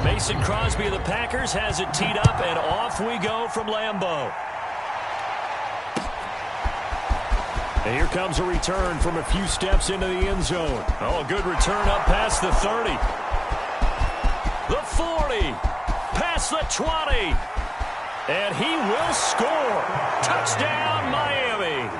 Mason Crosby of the Packers has it teed up, and off we go from Lambeau. And here comes a return from a few steps into the end zone. Oh, a good return up past the 30. The 40. Past the 20. And he will score. Touchdown, Miami.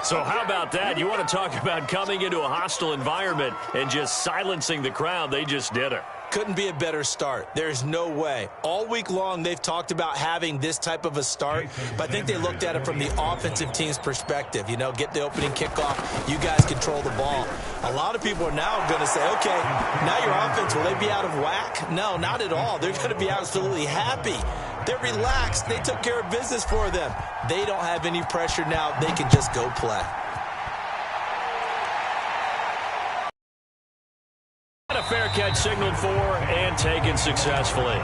So how about that? You want to talk about coming into a hostile environment and just silencing the crowd. They just did it. Couldn't be a better start. There's no way. All week long, they've talked about having this type of a start, but I think they looked at it from the offensive team's perspective. You know, get the opening kickoff. You guys control the ball. A lot of people are now going to say, okay, now your offense, will they be out of whack? No, not at all. They're going to be absolutely happy. They're relaxed. They took care of business for them. They don't have any pressure now. They can just go play. A fair catch signaled for and taken successfully.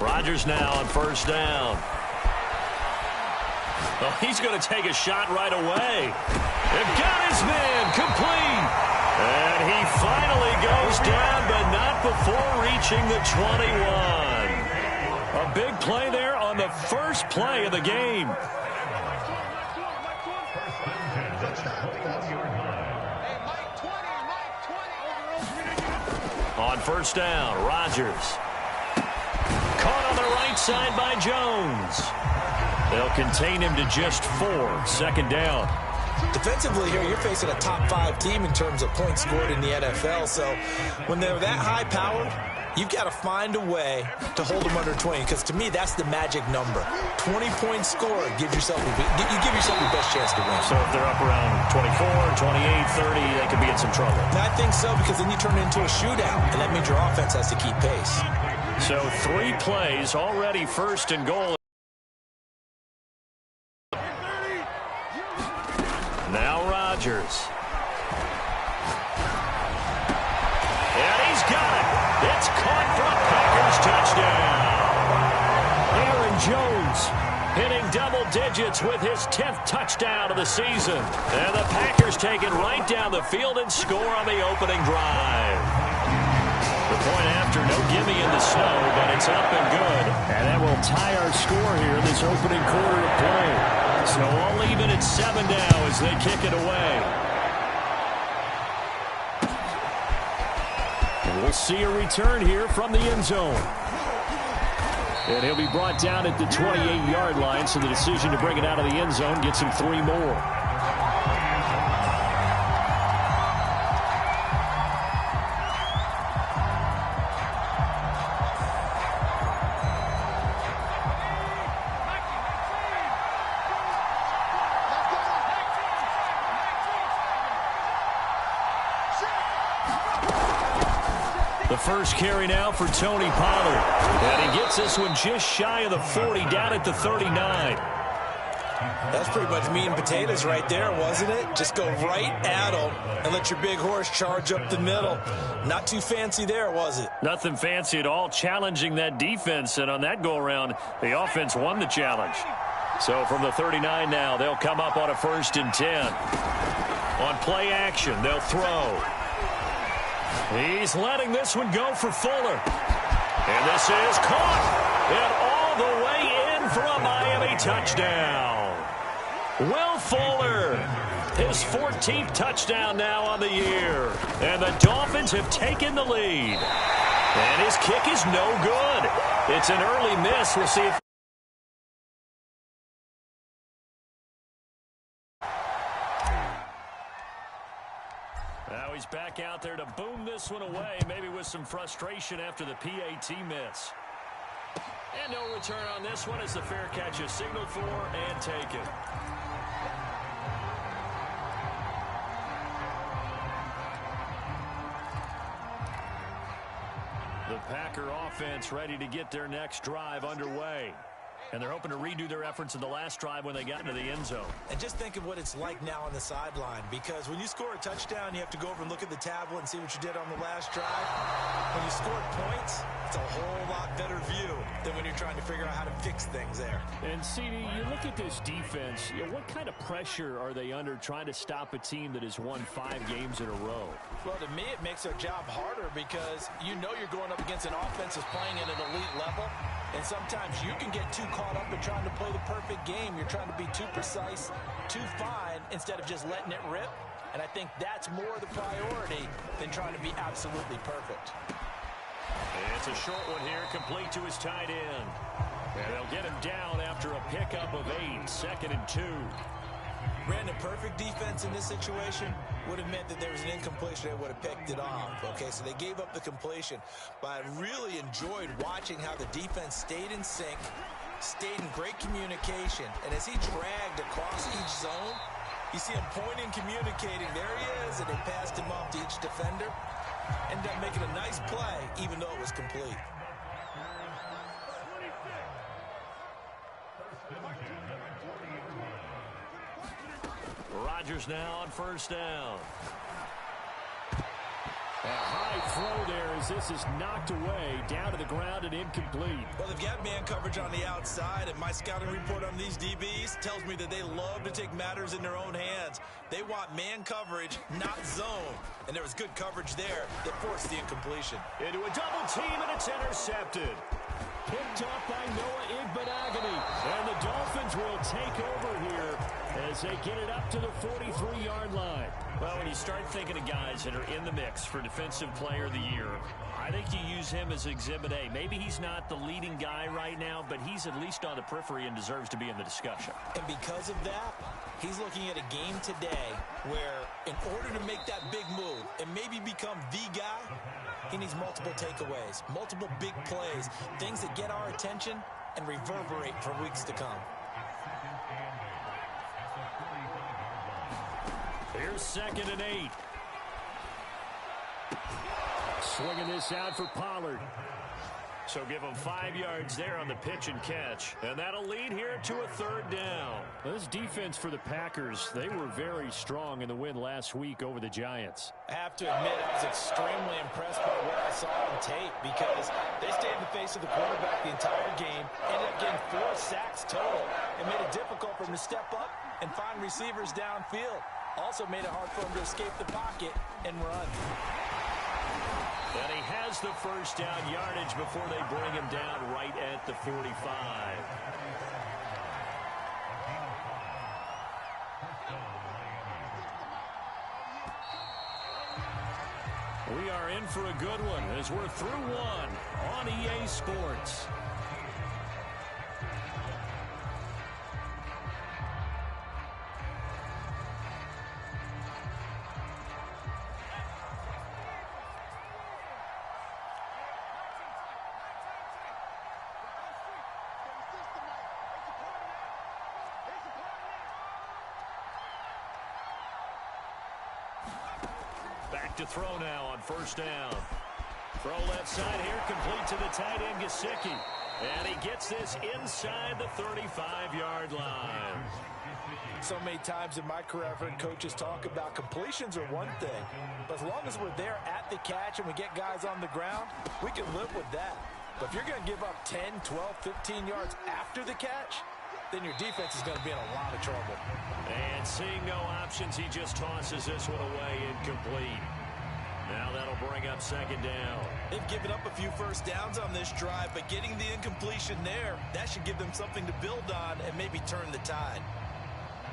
Rodgers now on first down. Oh, he's going to take a shot right away. They've got his man complete. And he finally goes down, but not before reaching the 21. A big play there on the first play of the game. On first down, Rodgers. Caught on the right side by Jones. They'll contain him to just 4. Second down. Defensively here, you're facing a top 5 team in terms of points scored in the NFL. So when they're that high-powered, you've got to find a way to hold them under 20. Because to me, that's the magic number. 20 points scored gives yourself you give yourself your best chance to win. So if they're up around 24, 28, 30, they could be in some trouble. And I think so, because then you turn it into a shootout, and that means your offense has to keep pace. So 3 plays already, first and goal. Now Rodgers. And he's got it. It's caught for a Packers touchdown. Aaron Jones hitting double digits with his 10th touchdown of the season. And the Packers take it right down the field and score on the opening drive. The point after, no gimme in the snow, but it's up and good. And that will tie our score here in this opening quarter of play. So all even at 7 now as they kick it away. And we'll see a return here from the end zone. And he'll be brought down at the 28-yard line, so the decision to bring it out of the end zone gets him 3 more. The first carry now for Tony Pollard. And he gets this one just shy of the 40, down at the 39. That's pretty much meat and potatoes right there, wasn't it? Just go right at them and let your big horse charge up the middle. Not too fancy there, was it? Nothing fancy at all, challenging that defense. And on that go-around, the offense won the challenge. So from the 39 now, they'll come up on a 1st and 10. On play action, they'll throw. He's letting this one go for Fuller. And this is caught. And all the way in for a Miami touchdown. Will Fuller, his 14th touchdown now on the year. And the Dolphins have taken the lead. And his kick is no good. It's an early miss. We'll see if he's back out there to boom this one away, maybe with some frustration after the PAT miss. And no return on this one as the fair catch is signaled for and taken. The Packer offense ready to get their next drive underway. And they're hoping to redo their efforts in the last drive when they got into the end zone. And just think of what it's like now on the sideline, because when you score a touchdown, you have to go over and look at the tablet and see what you did on the last drive. When you score points, it's a whole lot better view than when you're trying to figure out how to fix things there. And, CD, you look at this defense, what kind of pressure are they under trying to stop a team that has won 5 games in a row? Well, to me, it makes their job harder because you know you're going up against an offense that's playing at an elite level. And sometimes you can get too caught up in trying to play the perfect game. You're trying to be too precise, too fine, instead of just letting it rip. And I think that's more the priority than trying to be absolutely perfect. It's a short one here, complete to his tight end. And they'll get him down after a pickup of 8, 2nd and 2. Brandon, perfect defense in this situation would have meant that there was an incompletion. They would have picked it off. Okay, so they gave up the completion. But I really enjoyed watching how the defense stayed in sync, stayed in great communication. And as he dragged across each zone, you see him pointing, communicating. There he is, and they passed him off to each defender. Ended up making a nice play, even though it was complete. Rodgers now on first down. A high throw there as this is knocked away, down to the ground and incomplete. Well, they've got man coverage on the outside, and my scouting report on these DBs tells me that they love to take matters in their own hands. They want man coverage, not zone. And there was good coverage there that forced the incompletion. Into a double team, and it's intercepted. Picked up by Noah Igbinoghene. And the Dolphins will take over here as they get it up to the 43-yard line. Well, when you start thinking of guys that are in the mix for Defensive Player of the Year, I think you use him as Exhibit A. Maybe he's not the leading guy right now, but he's at least on the periphery and deserves to be in the discussion. And because of that, he's looking at a game today where in order to make that big move and maybe become the guy, he needs multiple takeaways, multiple big plays, things that get our attention and reverberate for weeks to come. Here's 2nd and 8. Swinging this out for Pollard. So give him 5 yards there on the pitch and catch. And that'll lead here to a 3rd down. This defense for the Packers, they were very strong in the win last week over the Giants. I have to admit, I was extremely impressed by what I saw on tape because they stayed in the face of the quarterback the entire game, ended up getting 4 sacks total, and made it difficult for him to step up and find receivers downfield. Also made it hard for him to escape the pocket and run. And he has the first down yardage before they bring him down right at the 45. We are in for a good one as we're through one on EA Sports. Back to throw now on first down. Throw left side here, complete to the tight end, Gesicki. And he gets this inside the 35-yard line. So many times in my career, I've heard coaches talk about completions are one thing. But as long as we're there at the catch and we get guys on the ground, we can live with that. But if you're going to give up 10, 12, 15 yards after the catch, then your defense is going to be in a lot of trouble. And seeing no options, he just tosses this one away, incomplete. Now that'll bring up 2nd down. They've given up a few first downs on this drive, but getting the incompletion there, that should give them something to build on and maybe turn the tide.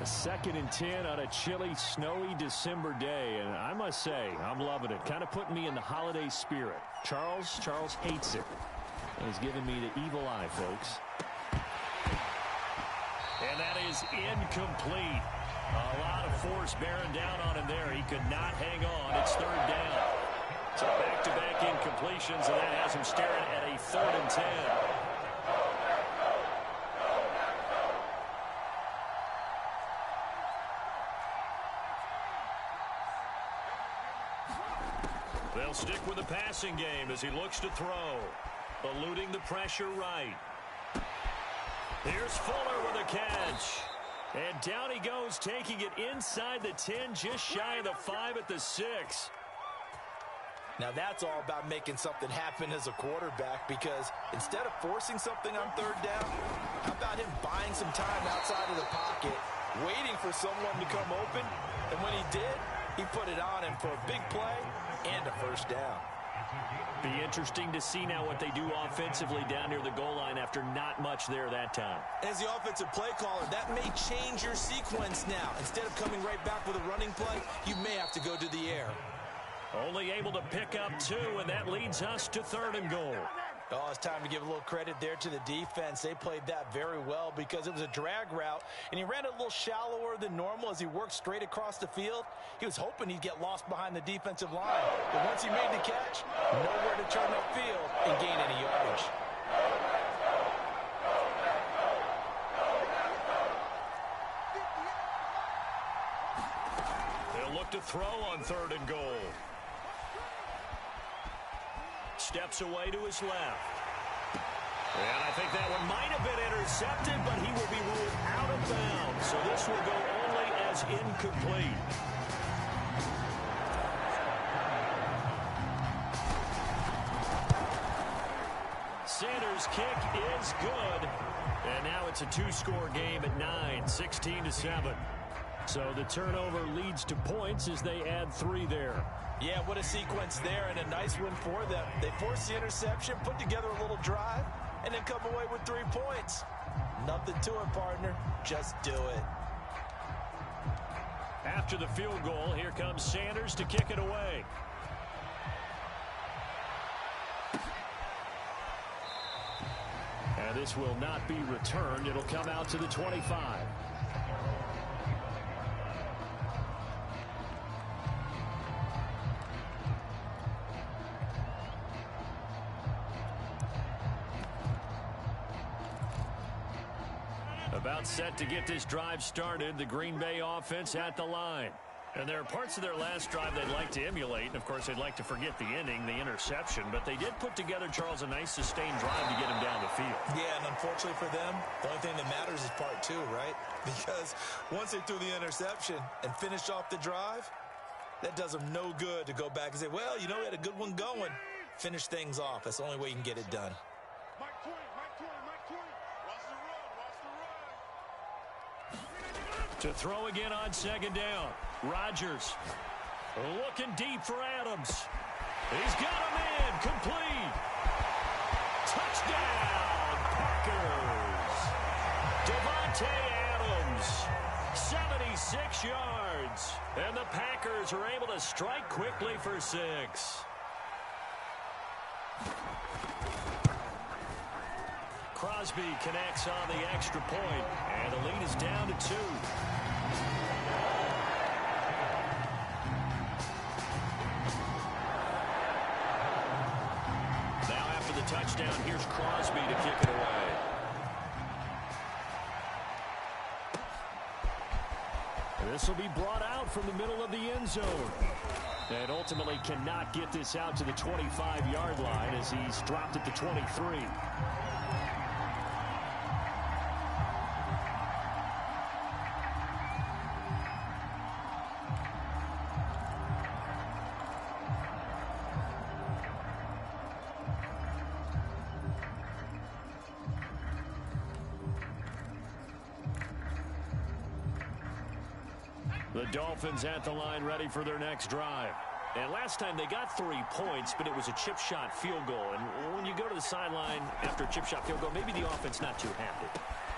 A 2nd and 10 on a chilly, snowy December day, and I must say, I'm loving it. Kind of putting me in the holiday spirit. Charles hates it. He's giving me the evil eye, folks. And that is incomplete. A lot of force bearing down on him there. He could not hang on. It's 3rd down. So back-to-back incompletions, and that has him staring at a 3rd and 10. They'll stick with the passing game as he looks to throw. Eluding the pressure right. Here's Fuller with a catch. And down he goes, taking it inside the 10, just shy of the 5 at the 6. Now that's all about making something happen as a quarterback, because instead of forcing something on third down, how about him buying some time outside of the pocket, waiting for someone to come open, and when he did, he put it on him for a big play and a first down. Be interesting to see now what they do offensively down near the goal line after not much there that time. As the offensive play caller, that may change your sequence now. Instead of coming right back with a running play, you may have to go to the air. Only able to pick up 2, and that leads us to 3rd and goal. Oh, it's time to give a little credit there to the defense. They played that very well because it was a drag route, and he ran it a little shallower than normal as he worked straight across the field. He was hoping he'd get lost behind the defensive line, but once he made the catch, nowhere to turn upfield and gain any yardage. They'll look to throw on 3rd and goal. Steps away to his left. And I think that one might have been intercepted, but he will be ruled out of bounds. So this will go only as incomplete. Sanders' kick is good. And now it's a 2-score game at 9, 16-7. So the turnover leads to points as they add 3 there. Yeah, what a sequence there, and a nice win for them. They forced the interception, put together a little drive, and then come away with 3 points. Nothing to it, partner. Just do it. After the field goal, here comes Sanders to kick it away. And this will not be returned. It'll come out to the 25. About set to get this drive started, the Green Bay offense at the line. And there are parts of their last drive they'd like to emulate, and of course they'd like to forget the ending, the interception, but they did put together, Charles, a nice sustained drive to get him down the field. Yeah, and unfortunately for them, the only thing that matters is part 2, right? Because once they threw the interception and finished off the drive, that does them no good to go back and say, well, you know, we had a good one going. Finish things off. That's the only way you can get it done. To throw again on 2nd down. Rodgers looking deep for Adams. He's got him in. Complete. Touchdown, Packers. Davante Adams, 76 yards. And the Packers are able to strike quickly for 6. Crosby connects on the extra point, and the lead is down to 2. Now after the touchdown, here's Crosby to kick it away. This will be brought out from the middle of the end zone. And ultimately cannot get this out to the 25-yard line as he's dropped at the 23. The Dolphins at the line ready for their next drive. And last time they got 3 points, but it was a chip shot field goal. And when you go to the sideline after a chip shot field goal, maybe the offense not too happy.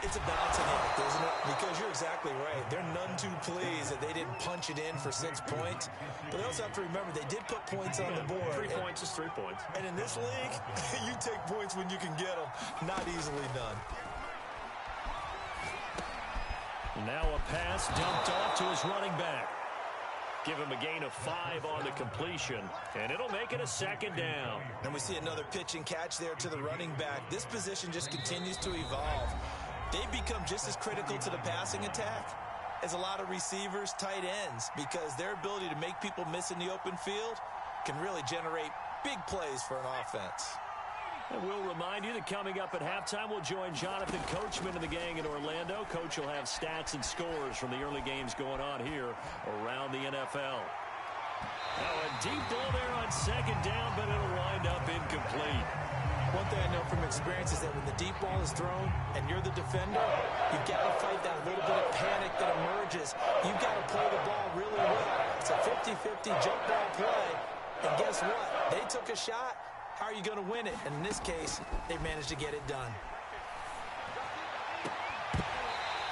It's a balancing act, isn't it? Because you're exactly right. They're none too pleased that they didn't punch it in for 6 points. But they also have to remember they did put points on the board. 3 points is 3 points. And in this league, you take points when you can get them. Not easily done. Now a pass dumped off to his running back. Give him a gain of 5 on the completion, and it'll make it a 2nd down. And we see another pitch and catch there to the running back. This position just continues to evolve. They've become just as critical to the passing attack as a lot of receivers, tight ends, because their ability to make people miss in the open field can really generate big plays for an offense. And we'll remind you that coming up at halftime, we'll join Jonathan Coachman and the gang in Orlando. Coach will have stats and scores from the early games going on here around the NFL. Now a deep ball there on second down, but it'll wind up incomplete. One thing I know from experience is that when the deep ball is thrown and you're the defender, you've got to fight that little bit of panic that emerges. You've got to play the ball really well. It's a 50-50 jump ball play. And guess what? They took a shot. How are you going to win it? And in this case, they managed to get it done.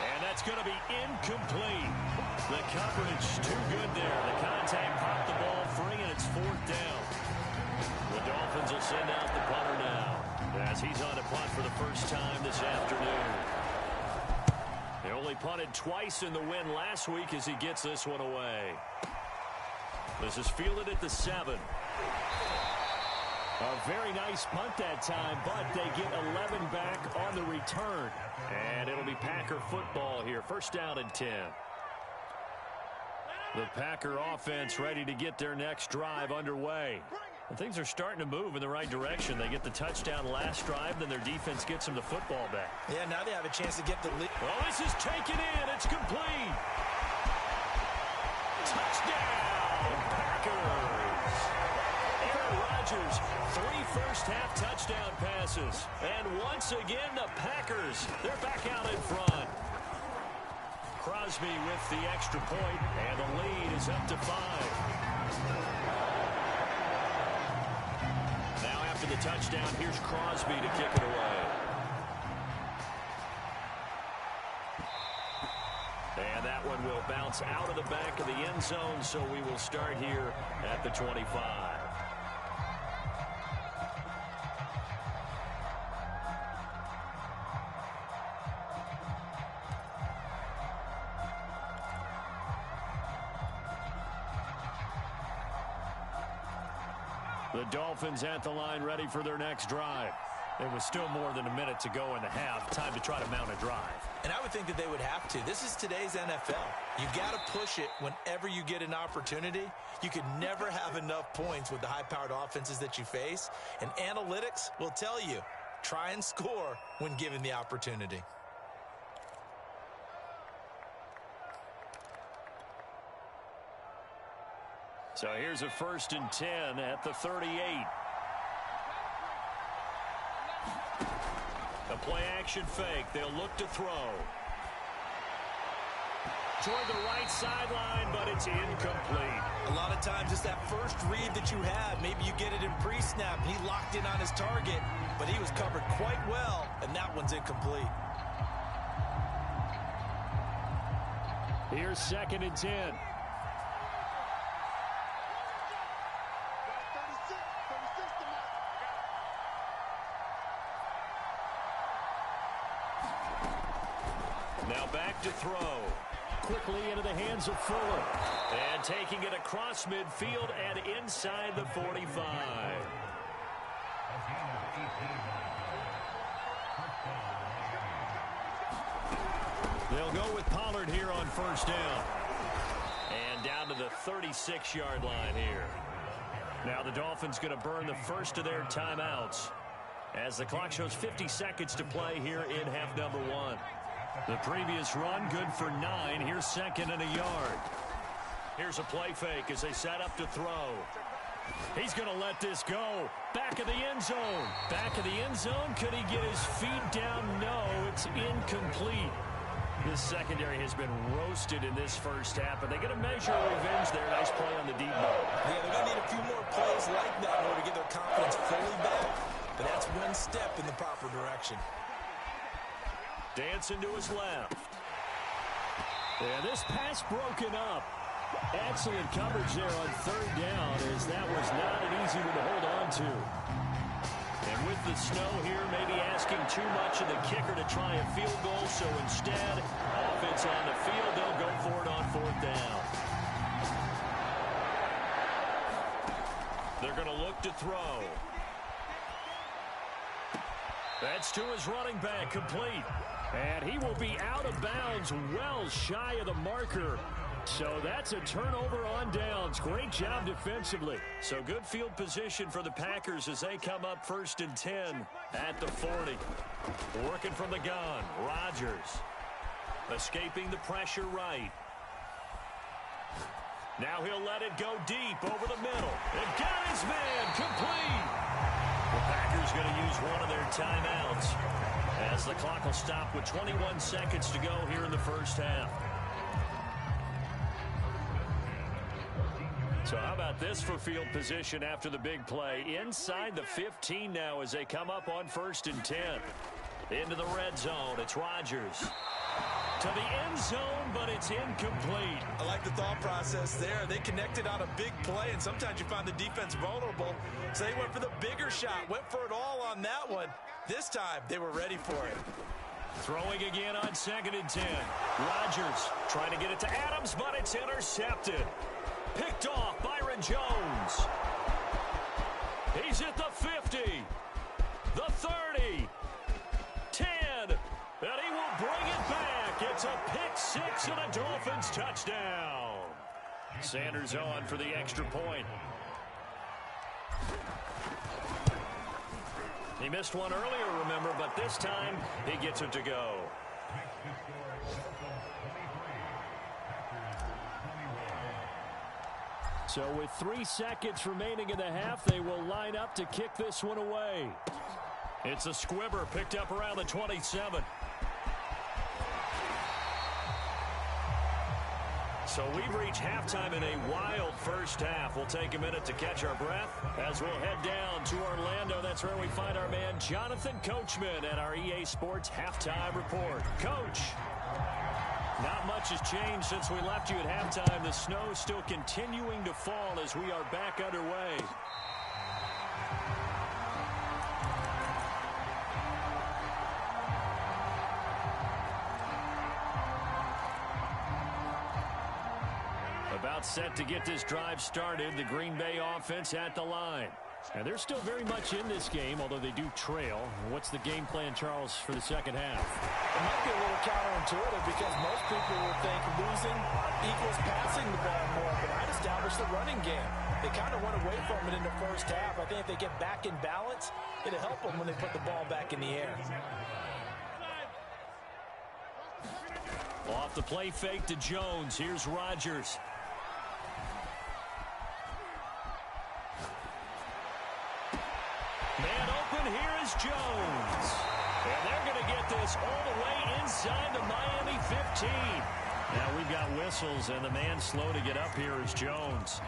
And that's going to be incomplete. The coverage too good there. The contact popped the ball free, and it's fourth down. The Dolphins will send out the punter now as he's on to punt for the first time this afternoon. They only punted twice in the win last week as he gets this one away. This is fielded at the 7. A very nice punt that time, but they get 11 back on the return. And it'll be Packer football here. First down and 10. The Packer offense ready to get their next drive underway. And things are starting to move in the right direction. They get the touchdown last drive, then their defense gets them the football back. Yeah, now they have a chance to get the lead. Oh, this is taken in. It's complete. Touchdown, Packers. Aaron Rodgers, 3 first-half touchdown passes. And once again, the Packers, they're back out in front. Crosby with the extra point, and the lead is up to 5. After the touchdown, here's Crosby to kick it away. And that one will bounce out of the back of the end zone, so we will start here at the 25. The Dolphins at the line ready for their next drive. There was still more than a minute to go in the half. Time to try to mount a drive. And I would think that they would have to. This is today's NFL. You've got to push it whenever you get an opportunity. You could never have enough points with the high-powered offenses that you face. And analytics will tell you, try and score when given the opportunity. So here's a 1st and 10 at the 38. A play-action fake. They'll look to throw. Toward the right sideline, but it's incomplete. A lot of times it's that first read that you have. Maybe you get it in pre-snap. He locked in on his target, but he was covered quite well, and that one's incomplete. Here's 2nd and 10. Now back to throw. Quickly into the hands of Fuller. And taking it across midfield and inside the 45. They'll go with Pollard here on 1st down. And down to the 36-yard line here. Now the Dolphins going to burn the first of their timeouts as the clock shows 50 seconds to play here in half number 1. The previous run, good for 9. Here's 2nd and a yard. Here's a play fake as they set up to throw. He's going to let this go. Back of the end zone. Back of the end zone. Could he get his feet down? No, it's incomplete. This secondary has been roasted in this first half, but they're going to measure revenge there. Nice play on the deep ball. Yeah, they're going to need a few more plays like that in order to get their confidence fully back. But that's one step in the proper direction. Dancing to his left. Yeah, this pass broken up. Excellent coverage there on 3rd down, as that was not an easy one to hold on to. And with the snow here, maybe asking too much of the kicker to try a field goal, so instead, offense on the field, they'll go for it on 4th down. They're going to look to throw. That's to his running back, complete. And he will be out of bounds, well shy of the marker. So that's a turnover on downs. Great job defensively. So good field position for the Packers as they come up 1st and 10 at the 40. Working from the gun, Rodgers. Escaping the pressure right. Now he'll let it go deep over the middle. And got his man complete. The Packers going to use one of their timeouts as the clock will stop with 21 seconds to go here in the first half. So how about this for field position after the big play? Inside the 15 now as they come up on 1st and 10. Into the red zone. It's Rodgers. To the end zone, but it's incomplete. I like the thought process there. They connected on a big play, and sometimes you find the defense vulnerable. So they went for the bigger shot, went for it all on that one. This time, they were ready for it. Throwing again on 2nd and 10. Rodgers trying to get it to Adams, but it's intercepted. Picked off Byron Jones. He's at the 50. The 30. 10. And he will bring it back. It's a pick six and a Dolphins touchdown. Sanders on for the extra point. He missed one earlier, remember, but this time he gets it to go. So with 3 seconds remaining in the half, they will line up to kick this one away. It's a squibber picked up around the 27. So we've reached halftime in a wild first half. We'll take a minute to catch our breath as we'll head down to Orlando. That's where we find our man Jonathan Coachman at our EA Sports Halftime Report. Coach, not much has changed since we left you at halftime. The snow still continuing to fall as we are back underway. About set to get this drive started. The Green Bay offense at the line. And they're still very much in this game, although they do trail. What's the game plan, Charles, for the second half? It might be a little counterintuitive because most people would think losing equals passing the ball more, but I'd establish the running game. They kind of went away from it in the first half. I think if they get back in balance, it'll help them when they put the ball back in the air. Off the play fake to Jones. Here's Rodgers. Man open, here is Jones. And they're going to get this all the way inside the Miami 15. Now we've got whistles, and the man slow to get up here is Jones.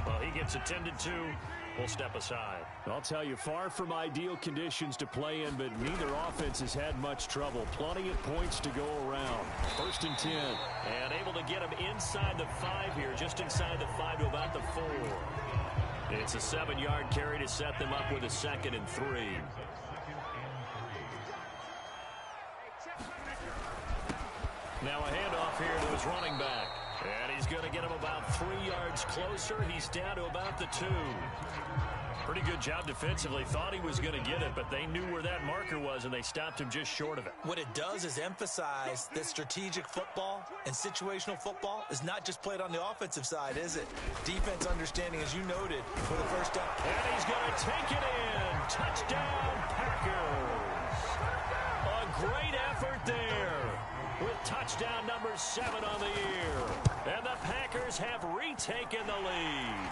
Well, he gets attended to. We'll step aside. I'll tell you, far from ideal conditions to play in, but neither offense has had much trouble. Plenty of points to go around. 1st and 10. And able to get him inside the 5 here, just inside the 5 to about the 4. It's a 7-yard carry to set them up with a 2nd and 3. Now a handoff here to his running back. And he's going to get him about 3 yards closer. He's down to about the 2. Pretty good job defensively. Thought he was going to get it, but they knew where that marker was, and they stopped him just short of it. What it does is emphasize that strategic football and situational football is not just played on the offensive side, is it? Defense understanding, as you noted, for the first down. And he's going to take it in. Touchdown, Packers. A great effort there with touchdown number 7 on the year. And the Packers have retaken the lead.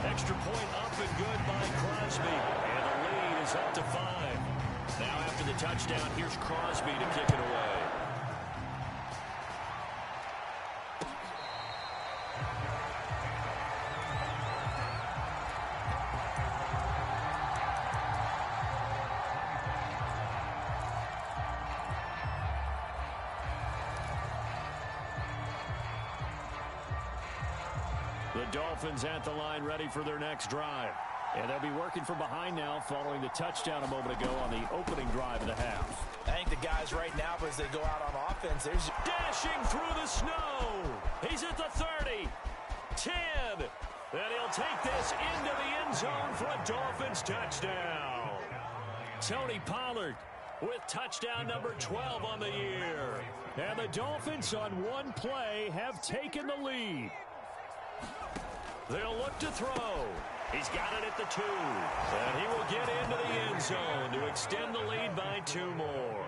Extra point up and good by Crosby. And the lead is up to 5. Now after the touchdown, here's Crosby to kick it away. The Dolphins at the line ready for their next drive. And they'll be working from behind now following the touchdown a moment ago on the opening drive of the half. I think the guys right now, as they go out on offense, there's dashing through the snow. He's at the 30. 10. And he'll take this into the end zone for a Dolphins touchdown. Tony Pollard with touchdown number 12 on the year. And the Dolphins on one play have taken the lead. They'll look to throw. He's got it at the 2. And he will get into the end zone to extend the lead by 2 more.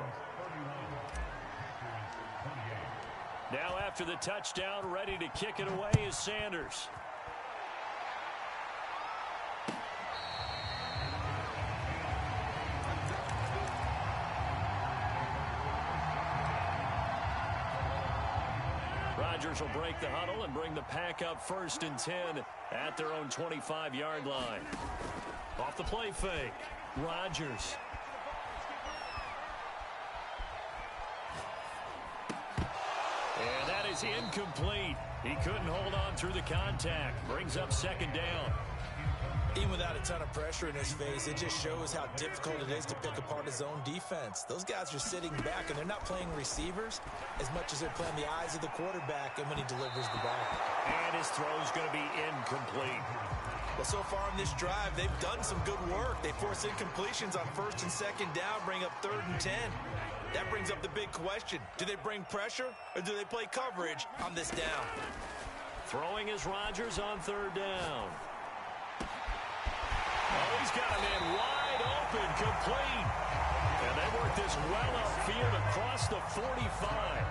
Now after the touchdown, ready to kick it away is Sanders. Rodgers will break the huddle and bring the pack up 1st and 10 at their own 25-yard line. Off the play fake, Rodgers. And that is incomplete. He couldn't hold on through the contact. Brings up 2nd down. Even without a ton of pressure in his face, it just shows how difficult it is to pick apart his own defense. Those guys are sitting back, and they're not playing receivers as much as they're playing the eyes of the quarterback and when he delivers the ball. And his throw's going to be incomplete. Well, so far on this drive, they've done some good work. They force incompletions on 1st and 2nd down, bring up 3rd and 10. That brings up the big question. Do they bring pressure, or do they play coverage on this down? Throwing is Rodgers on 3rd down. Oh, he's got a man wide open, complete. And they work this well upfield across the 45.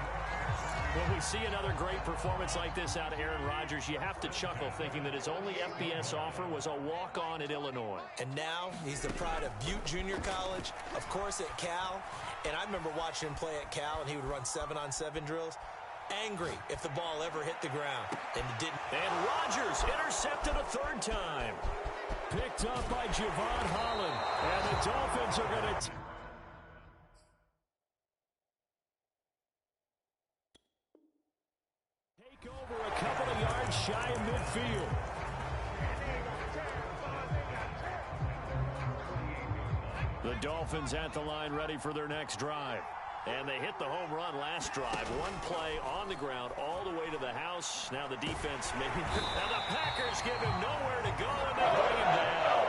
When we see another great performance like this out of Aaron Rodgers, you have to chuckle thinking that his only FBS offer was a walk-on at Illinois. And now he's the pride of Butte Junior College, of course at Cal. And I remember watching him play at Cal, and he would run 7-on-7 drills. Angry if the ball ever hit the ground, and it didn't. And Rodgers intercepted a 3rd time. Picked up by Javon Holland. And the Dolphins are going to take over a couple of yards shy of midfield. The Dolphins at the line ready for their next drive. And they hit the home run last drive. One play on the ground all the way to the house. Now the defense maybe. Now the Packers give him nowhere to go, and they bring him down.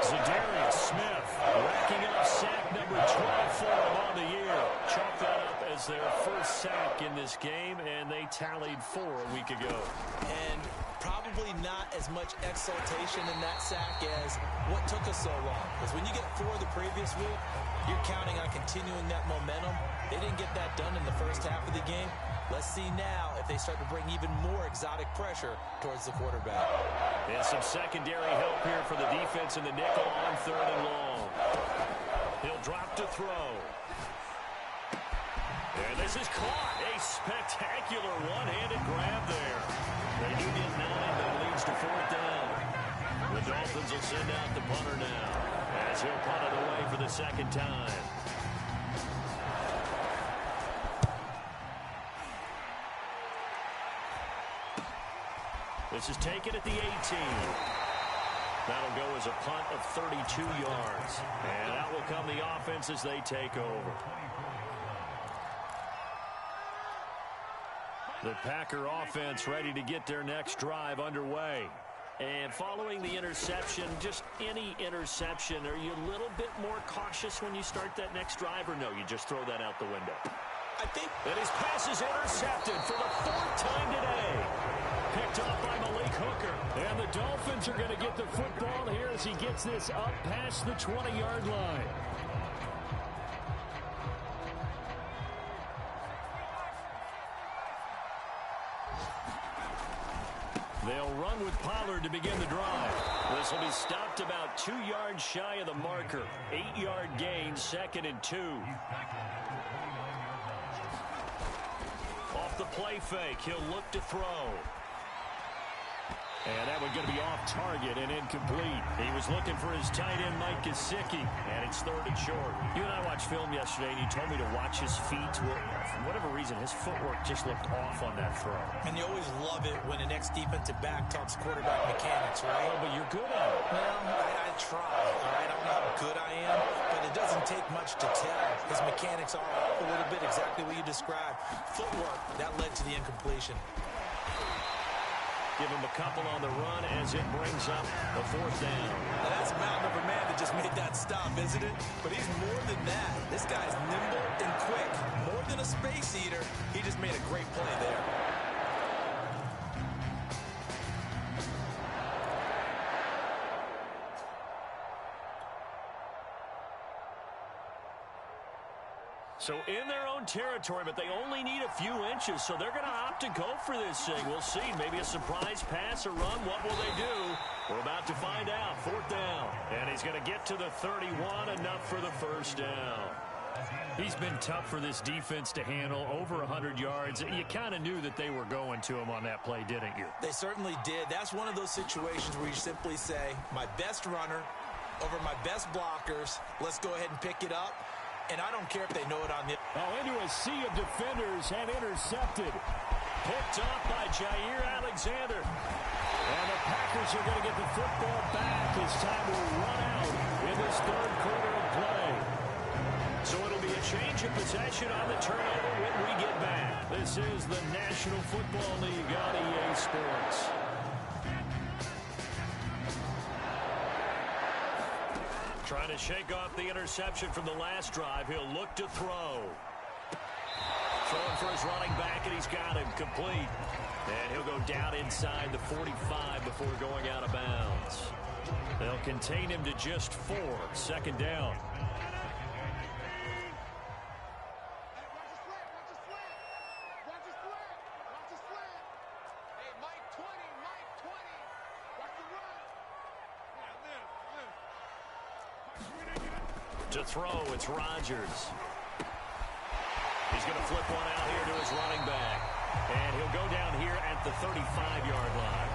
Za'Darius Smith racking up sack number 12 for him on the year. Chalk that up as their first sack in this game, and they tallied 4 a week ago. And probably not as much exultation in that sack as what took us so long. Because when you get 4 the previous week, you're counting on continuing that momentum. They didn't get that done in the first half of the game. Let's see now if they start to bring even more exotic pressure towards the quarterback. And some secondary help here for the defense in the nickel on 3rd and long. He'll drop to throw. And this is caught. A spectacular one-handed grab there. They do get 9, but it leads to 4th down. The Dolphins will send out the punter now as he'll punt it away for the 2nd time. This is taken at the 18. That'll go as a punt of 32 yards. And out will come the offense as they take over. The Packer offense ready to get their next drive underway. And following the interception, just any interception, are you a little bit more cautious when you start that next drive, or no, you just throw that out the window? I think that his pass is intercepted for the 4th time today. Picked off by Malik Hooker. And the Dolphins are going to get the football here as he gets this up past the 20-yard line. They'll run with Pollard to begin the drive. This will be stopped about 2 yards shy of the marker. 8-yard gain, 2nd and 2. Off the play fake, he'll look to throw. And that one's going to be off target and incomplete. He was looking for his tight end, Mike Gesicki, and it's 3rd and short. You and I watched film yesterday, and you told me to watch his feet. For whatever reason, his footwork just looked off on that throw. And you always love it when the next defensive back talks quarterback mechanics, right? Oh, but you're good at it. Well, I try, all right? I don't know how good I am, but it doesn't take much to tell. His mechanics are off a little bit, exactly what you described. Footwork, that led to the incompletion. Give him a couple on the run as it brings up the 4th down. Now that's a mountain of a man that just made that stop, isn't it? But he's more than that. This guy's nimble and quick. More than a space eater. He just made a great play there. So in their own territory, but they only need a few inches, so they're going to opt to go for this thing. We'll see. Maybe a surprise pass or run. What will they do? We're about to find out. 4th down. And he's going to get to the 31, enough for the first down. He's been tough for this defense to handle, over 100 yards. You kind of knew that they were going to him on that play, didn't you? They certainly did. That's one of those situations where you simply say, my best runner over my best blockers. Let's go ahead and pick it up. And I don't care if they know it on the... Oh, into a sea of defenders and intercepted. Picked off by Jair Alexander. And the Packers are going to get the football back as time will run out in this 3rd quarter of play. So it'll be a change of possession on the turnover when we get back. This is the National Football League on EA Sports. Trying to shake off the interception from the last drive. He'll look to throw. Throwing for his running back, and he's got him complete. And he'll go down inside the 45 before going out of bounds. They'll contain him to just 4. 2nd down. To throw, it's Rodgers. He's going to flip one out here to his running back. And he'll go down here at the 35-yard line.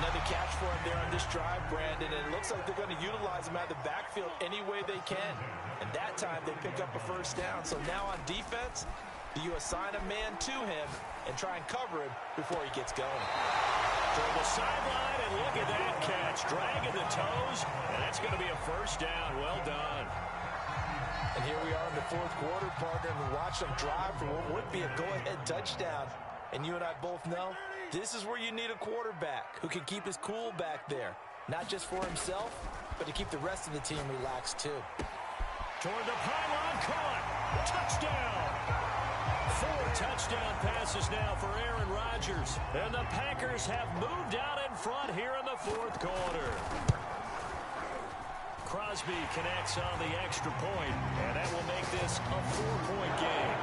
Another catch for him there on this drive, Brandon. And it looks like they're going to utilize him out of the backfield any way they can. And that time they pick up a first down. So now on defense, do you assign a man to him and try and cover him before he gets going? To the sideline, and look at that catch. Dragging the toes, and that's going to be a first down. Well done. And here we are in the 4th quarter, partner, and we watch them drive for what would be a go-ahead touchdown. And you and I both know this is where you need a quarterback who can keep his cool back there. Not just for himself, but to keep the rest of the team relaxed too. Toward the pylon, caught. Touchdown. 4 touchdown passes now for Aaron Rodgers. And the Packers have moved out in front here in the 4th quarter. Crosby connects on the extra point, and that will make this a 4-point game.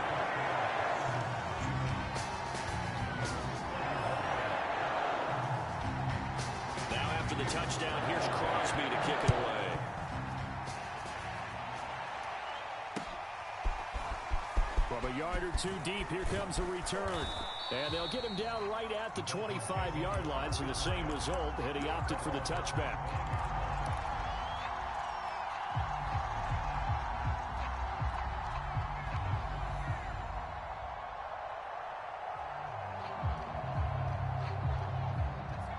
Now after the touchdown, here's Crosby to kick it away. From a yard or two deep, here comes a return. And they'll get him down right at the 25-yard line, so the same result, and he opted for the touchback.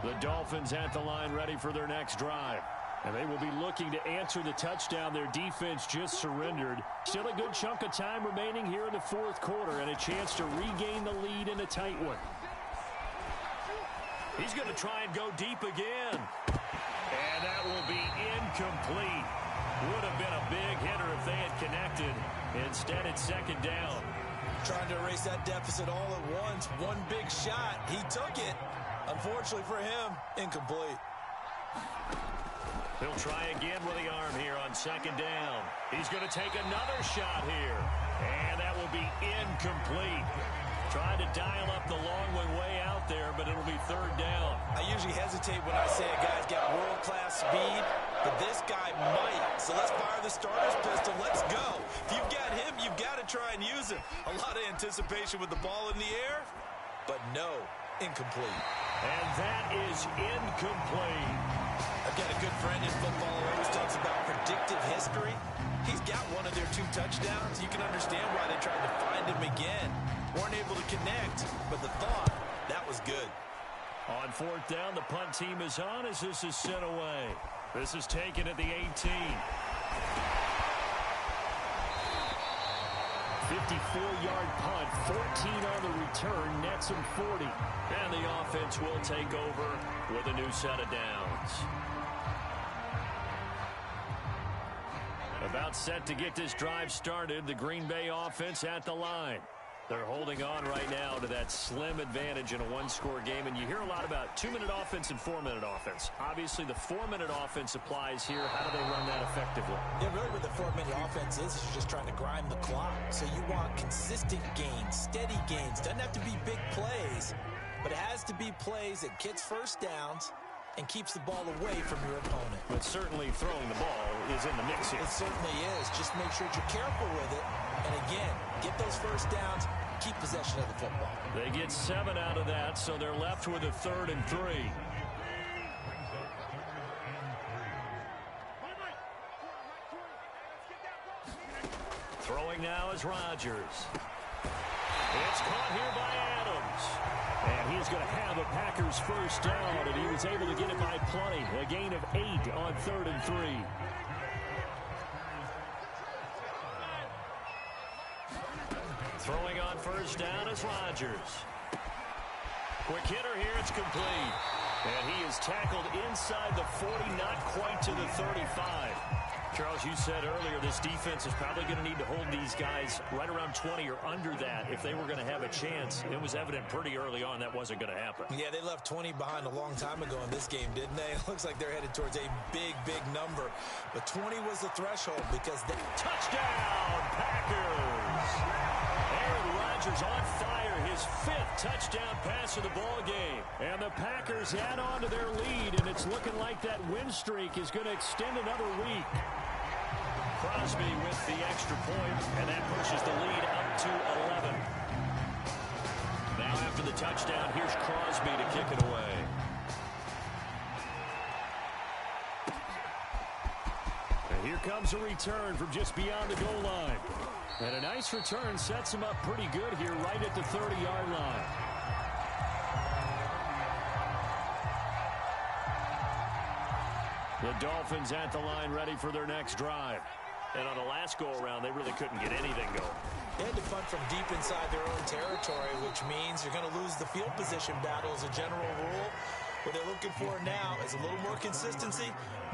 The Dolphins at the line ready for their next drive. And they will be looking to answer the touchdown their defense just surrendered. Still a good chunk of time remaining here in the 4th quarter and a chance to regain the lead in a tight one. He's going to try and go deep again. And that will be incomplete. Would have been a big hitter if they had connected. Instead, it's 2nd down. Trying to erase that deficit all at once. One big shot. He took it. Unfortunately for him, incomplete. He'll try again with the arm here on 2nd down. He's going to take another shot here. And that will be incomplete. Trying to dial up the long one way out there, but it'll be 3rd down. I usually hesitate when I say a guy's got world-class speed, but this guy might. So let's fire the starter's pistol. Let's go. If you've got him, you've got to try and use him. A lot of anticipation with the ball in the air, but no, incomplete. And that is incomplete. I've got a good friend in football who always talks about predictive history. He's got one of their 2 touchdowns. You can understand why they tried to find him again. Weren't able to connect, but the thought, that was good. On 4th down, the punt team is on as this is sent away. This is taken at the 18. 54-yard punt, 14 on the return, nets him 40. And the offense will take over with a new set of downs. Timeout set to get this drive started. The Green Bay offense at the line. They're holding on right now to that slim advantage in a one-score game. And you hear a lot about 2-minute offense and 4-minute offense. Obviously, the 4-minute offense applies here. How do they run that effectively? Yeah, really what the 4-minute offense is you're just trying to grind the clock. So you want consistent gains, steady gains. Doesn't have to be big plays, but it has to be plays that gets first downs and keeps the ball away from your opponent. But certainly throwing the ball is in the mix here. It certainly is. Just make sure that you're careful with it. And again, get those first downs, keep possession of the football. They get 7 out of that, so they're left with a 3rd and 3. Throwing now is Rodgers. It's caught here by Adams. And he's going to have a Packers first down, and he was able to get it by plenty. A gain of 8 on 3rd and 3. Throwing on first down is Rodgers. Quick hitter here, it's complete. And he is tackled inside the 40, not quite to the 35. Charles, you said earlier this defense is probably going to need to hold these guys right around 20 or under that if they were going to have a chance. It was evident pretty early on that wasn't going to happen. Yeah, they left 20 behind a long time ago in this game, didn't they? It looks like they're headed towards a big, big number. But 20 was the threshold because they... Touchdown, Packers! Aaron Rodgers on fire, his 5th touchdown pass of the ball game. And the Packers add on to their lead, and it's looking like that win streak is going to extend another week. Crosby with the extra point, and that pushes the lead up to 11. Now after the touchdown, here's Crosby to kick it away. And here comes a return from just beyond the goal line. And a nice return sets him up pretty good here right at the 30-yard line. The Dolphins at the line ready for their next drive. And on the last go-around, they really couldn't get anything going. They had to punt from deep inside their own territory, which means you're going to lose the field position battle as a general rule. What they're looking for now is a little more consistency,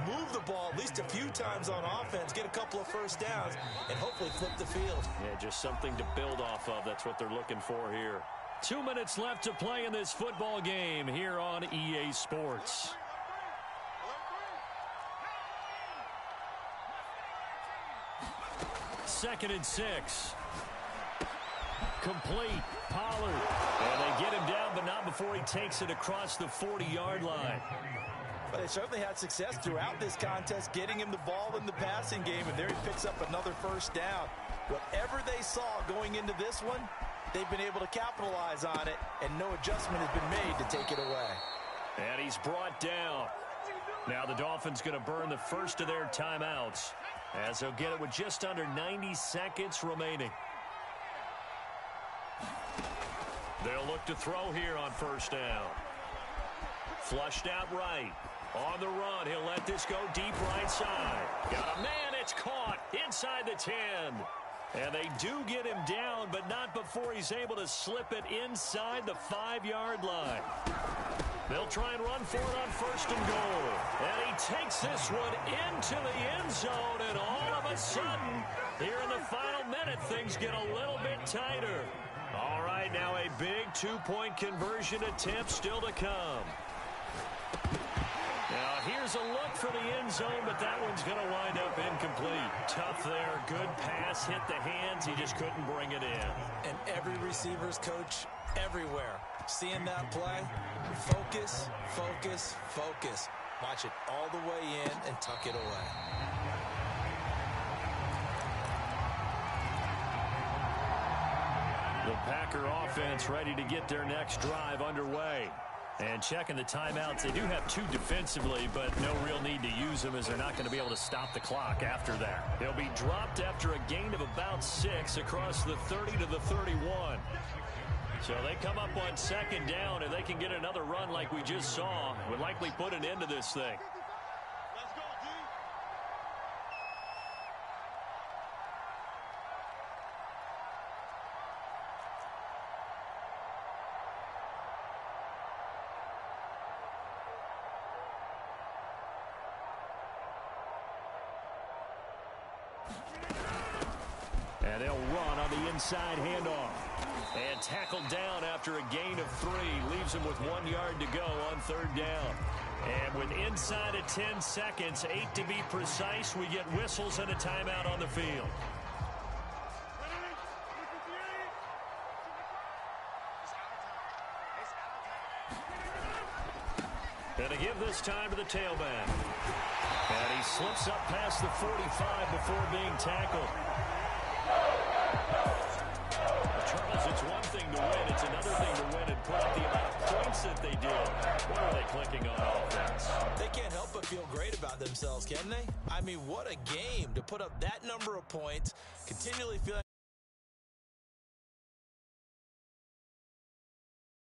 move the ball at least a few times on offense, get a couple of first downs, and hopefully flip the field. Yeah, just something to build off of. That's what they're looking for here. 2 minutes left to play in this football game here on EA Sports. Second and 6. Complete. Pollard. And they get him down, but not before he takes it across the 40-yard line. But they certainly had success throughout this contest, getting him the ball in the passing game, and there he picks up another first down. Whatever they saw going into this one, they've been able to capitalize on it, and no adjustment has been made to take it away. And he's brought down. Now the Dolphins going to burn the first of their timeouts, as they'll get it with just under 90 seconds remaining. They'll look to throw here on first down. Flushed out right. On the run, he'll let this go deep right side. Got a man, it's caught inside the 10. And they do get him down, but not before he's able to slip it inside the 5-yard line. They'll try and run for it on first and goal. And he takes this one into the end zone, and all of a sudden, here in the final minute, things get a little bit tighter. All right, now a big 2-point conversion attempt still to come. Now, here's a look for the end zone, but that one's going to wind up incomplete. Tough there. Good pass. Hit the hands. He just couldn't bring it in. And every receiver's coach everywhere, seeing that play, focus, focus, focus. Watch it all the way in and tuck it away. The Packer offense ready to get their next drive underway. And checking the timeouts, they do have 2 defensively, but no real need to use them as they're not going to be able to stop the clock after that. They'll be dropped after a gain of about 6 across the 30 to the 31. So they come up on second down, and they can get another run like we just saw. Would likely put an end to this thing. And they'll run on the inside handoff. And tackled down after a gain of 3. Leaves him with 1 yard to go on 3rd down. And with inside of 10 seconds, 8 to be precise, we get whistles and a timeout on the field. And to give this time to the tailback. And he slips up past the 45 before being tackled. Charles, it's one thing to win. It's another thing to win and put up the amount of points that they did. What are they clicking on offense? They can't help but feel great about themselves, can they? I mean, what a game to put up that number of points, continually feeling